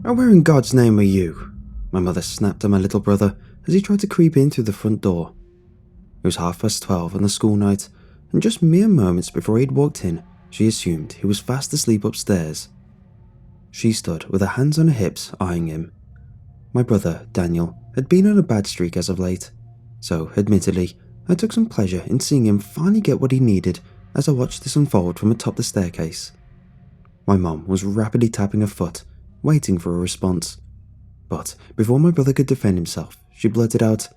"And where in God's name are you?" my mother snapped at my little brother as he tried to creep in through the front door. It was 12:30 on the school night, and just mere moments before he'd walked in, she assumed he was fast asleep upstairs. She stood with her hands on her hips, eyeing him. My brother, Daniel, had been on a bad streak as of late, so admittedly, I took some pleasure in seeing him finally get what he needed as I watched this unfold from atop the staircase. My mom was rapidly tapping her foot, waiting for a response. But before my brother could defend himself, she blurted out,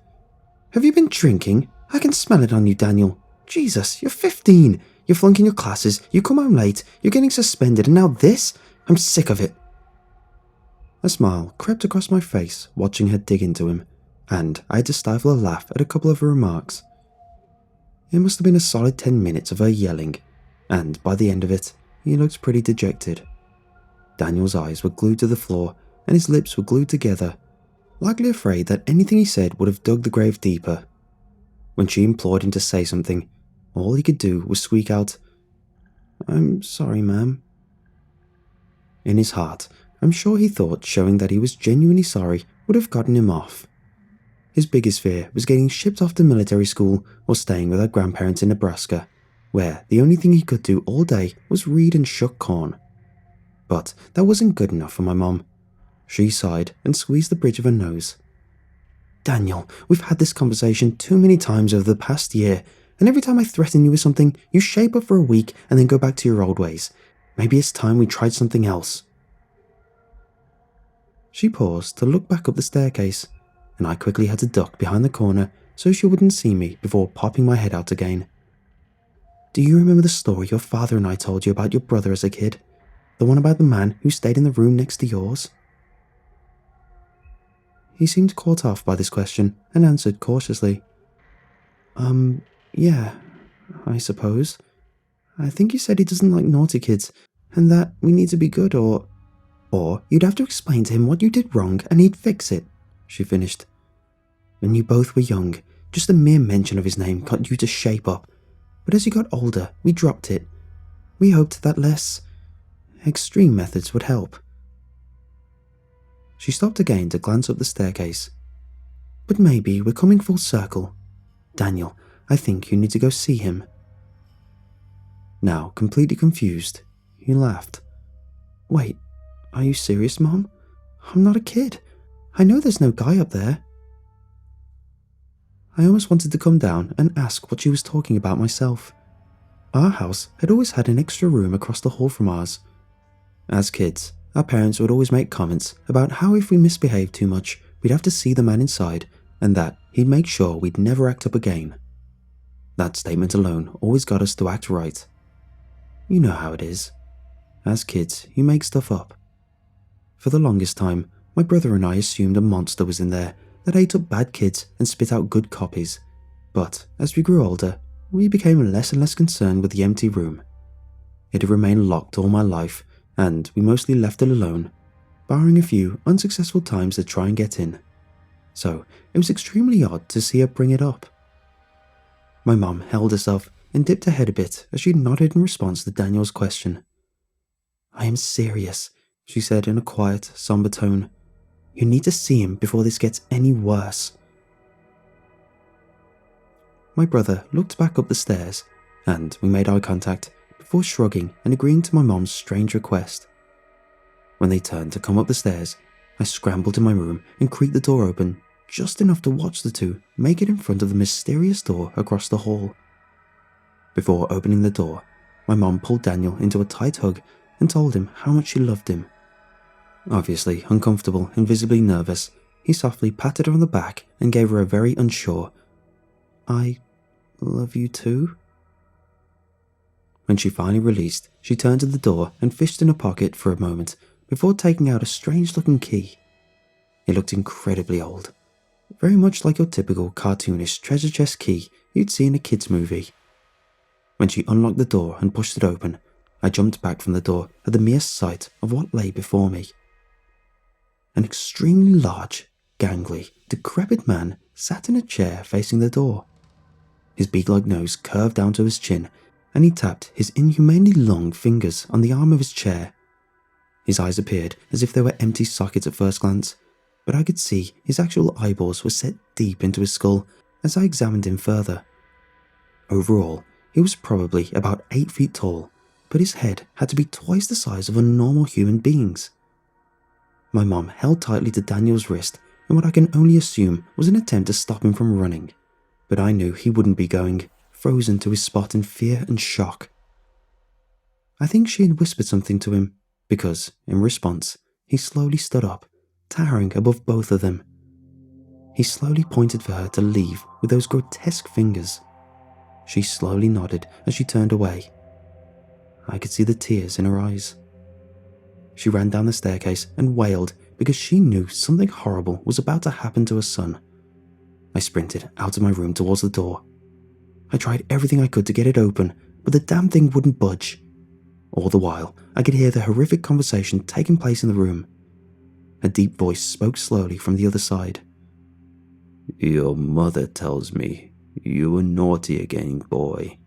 "Have you been drinking? I can smell it on you, Daniel. Jesus, you're 15. You're flunking your classes, you come home late, you're getting suspended, and now this? I'm sick of it." A smile crept across my face watching her dig into him, and I had to stifle a laugh at a couple of her remarks. It must have been a solid 10 minutes of her yelling, and by the end of it, he looked pretty dejected. Daniel's eyes were glued to the floor, and his lips were glued together, likely afraid that anything he said would have dug the grave deeper. When she implored him to say something, all he could do was squeak out, "I'm sorry, ma'am." In his heart, I'm sure he thought showing that he was genuinely sorry would have gotten him off. His biggest fear was getting shipped off to military school or staying with our grandparents in Nebraska, where the only thing he could do all day was read and shuck corn. But that wasn't good enough for my mom. She sighed and squeezed the bridge of her nose. "Daniel, we've had this conversation too many times over the past year, and every time I threaten you with something, you shape up for a week and then go back to your old ways. Maybe it's time we tried something else." She paused to look back up the staircase, and I quickly had to duck behind the corner so she wouldn't see me before popping my head out again. "Do you remember the story your father and I told you about your brother as a kid? The one about the man who stayed in the room next to yours?" He seemed caught off by this question and answered cautiously. Yeah, I suppose. I think you said he doesn't like naughty kids, and that we need to be good or you'd have to explain to him what you did wrong and he'd fix it," she finished. "When you both were young, just the mere mention of his name got you to shape up, but as you got older, we dropped it. We hoped that less extreme methods would help." She stopped again to glance up the staircase. "But maybe we're coming full circle. Daniel, I think you need to go see him." Now, completely confused, he laughed. "Wait, are you serious, Mom? I'm not a kid. I know there's no guy up there." I almost wanted to come down and ask what she was talking about myself. Our house had always had an extra room across the hall from ours. As kids, our parents would always make comments about how if we misbehaved too much, we'd have to see the man inside, and that he'd make sure we'd never act up again. That statement alone always got us to act right. You know how it is. As kids, you make stuff up. For the longest time, my brother and I assumed a monster was in there that ate up bad kids and spit out good copies. But as we grew older, we became less and less concerned with the empty room. It had remained locked all my life, and we mostly left it alone, barring a few unsuccessful times to try and get in. So it was extremely odd to see her bring it up. My mum held herself and dipped her head a bit as she nodded in response to Daniel's question. "I am serious," she said in a quiet, somber tone. "You need to see him before this gets any worse." My brother looked back up the stairs, and we made eye contact before shrugging and agreeing to my mom's strange request. When they turned to come up the stairs, I scrambled to my room and creaked the door open, just enough to watch the two make it in front of the mysterious door across the hall. Before opening the door, my mom pulled Daniel into a tight hug and told him how much she loved him. Obviously uncomfortable and visibly nervous, he softly patted her on the back and gave her a very unsure, "I love you too?" When she finally released, she turned to the door and fished in her pocket for a moment before taking out a strange-looking key. It looked incredibly old, very much like your typical cartoonish treasure chest key you'd see in a kids' movie. When she unlocked the door and pushed it open, I jumped back from the door at the mere sight of what lay before me. An extremely large, gangly, decrepit man sat in a chair facing the door. His beak-like nose curved down to his chin, and he tapped his inhumanely long fingers on the arm of his chair. His eyes appeared as if they were empty sockets at first glance, but I could see his actual eyeballs were set deep into his skull as I examined him further. Overall, he was probably about 8 feet tall, but his head had to be twice the size of a normal human being's. My mom held tightly to Daniel's wrist in what I can only assume was an attempt to stop him from running, but I knew he wouldn't be going, frozen to his spot in fear and shock. I think she had whispered something to him, because, in response, he slowly stood up, towering above both of them. He slowly pointed for her to leave with those grotesque fingers. She slowly nodded as she turned away. I could see the tears in her eyes. She ran down the staircase and wailed because she knew something horrible was about to happen to her son. I sprinted out of my room towards the door. I tried everything I could to get it open, but the damn thing wouldn't budge. All the while, I could hear the horrific conversation taking place in the room. A deep voice spoke slowly from the other side. "Your mother tells me you were naughty again, boy.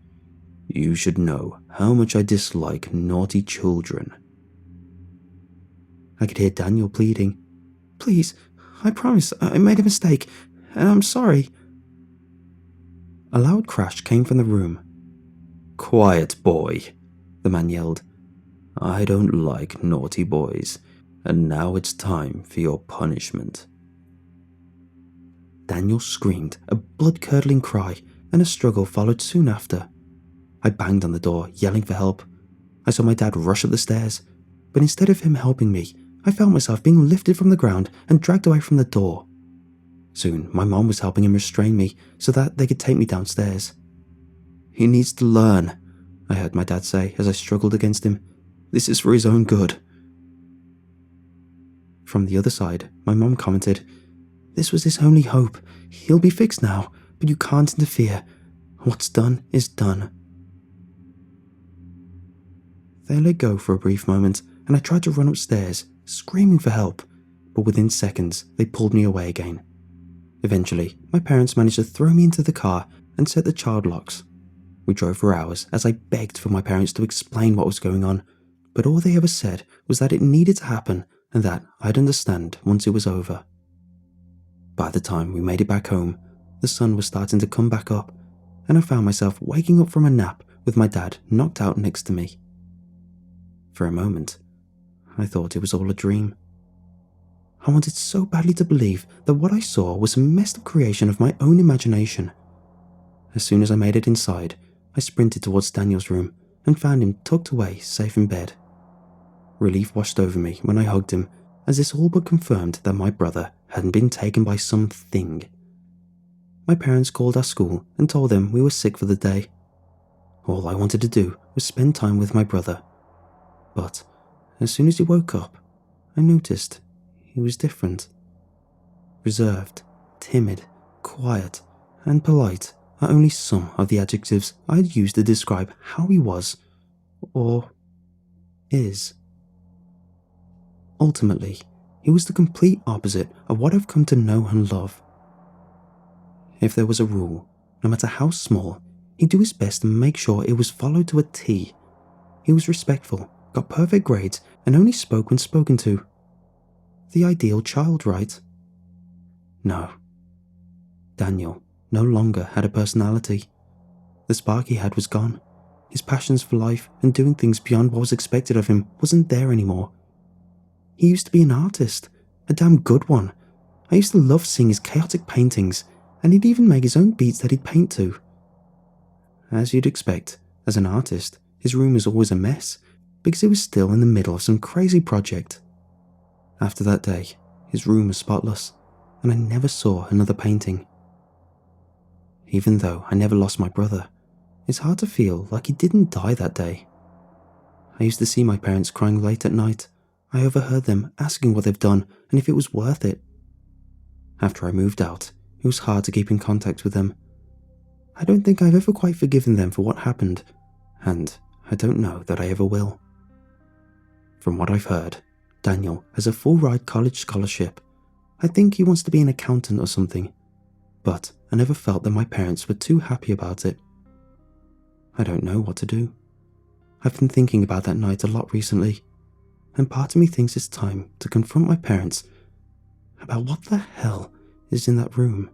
You should know how much I dislike naughty children." I could hear Daniel pleading, "Please, I promise I made a mistake, and I'm sorry." A loud crash came from the room. "Quiet, boy," the man yelled. "I don't like naughty boys, and now it's time for your punishment." Daniel screamed a blood-curdling cry, and a struggle followed soon after. I banged on the door, yelling for help. I saw my dad rush up the stairs, but instead of him helping me, I felt myself being lifted from the ground and dragged away from the door. Soon, my mom was helping him restrain me so that they could take me downstairs. "He needs to learn," I heard my dad say as I struggled against him. "This is for his own good." From the other side, my mom commented, "This was his only hope. He'll be fixed now, but you can't interfere. What's done is done." They let go for a brief moment, and I tried to run upstairs, screaming for help, but within seconds they pulled me away again. Eventually, my parents managed to throw me into the car and set the child locks. We drove for hours as I begged for my parents to explain what was going on, but all they ever said was that it needed to happen and that I'd understand once it was over. By the time we made it back home, the sun was starting to come back up, and I found myself waking up from a nap with my dad knocked out next to me. For a moment, I thought it was all a dream. I wanted so badly to believe that what I saw was a messed up creation of my own imagination. As soon as I made it inside, I sprinted towards Daniel's room and found him tucked away, safe in bed. Relief washed over me when I hugged him, as this all but confirmed that my brother hadn't been taken by something. My parents called our school and told them we were sick for the day. All I wanted to do was spend time with my brother. But as soon as he woke up, I noticed he was different. Reserved, timid, quiet, and polite are only some of the adjectives I'd used to describe how he was, or is. Ultimately, he was the complete opposite of what I've come to know and love. If there was a rule, no matter how small, he'd do his best to make sure it was followed to a T. He was respectful, got perfect grades, and only spoke when spoken to. The ideal child, right? No. Daniel no longer had a personality. The spark he had was gone. His passions for life and doing things beyond what was expected of him wasn't there anymore. He used to be an artist, a damn good one. I used to love seeing his chaotic paintings, and he'd even make his own beats that he'd paint to. As you'd expect, as an artist, his room was always a mess, because he was still in the middle of some crazy project. After that day, his room was spotless, and I never saw another painting. Even though I never lost my brother, it's hard to feel like he didn't die that day. I used to see my parents crying late at night. I overheard them asking what they've done and if it was worth it. After I moved out, it was hard to keep in contact with them. I don't think I've ever quite forgiven them for what happened, and I don't know that I ever will. From what I've heard, Daniel has a full-ride college scholarship. I think he wants to be an accountant or something, but I never felt that my parents were too happy about it. I don't know what to do. I've been thinking about that night a lot recently, and part of me thinks it's time to confront my parents about what the hell is in that room.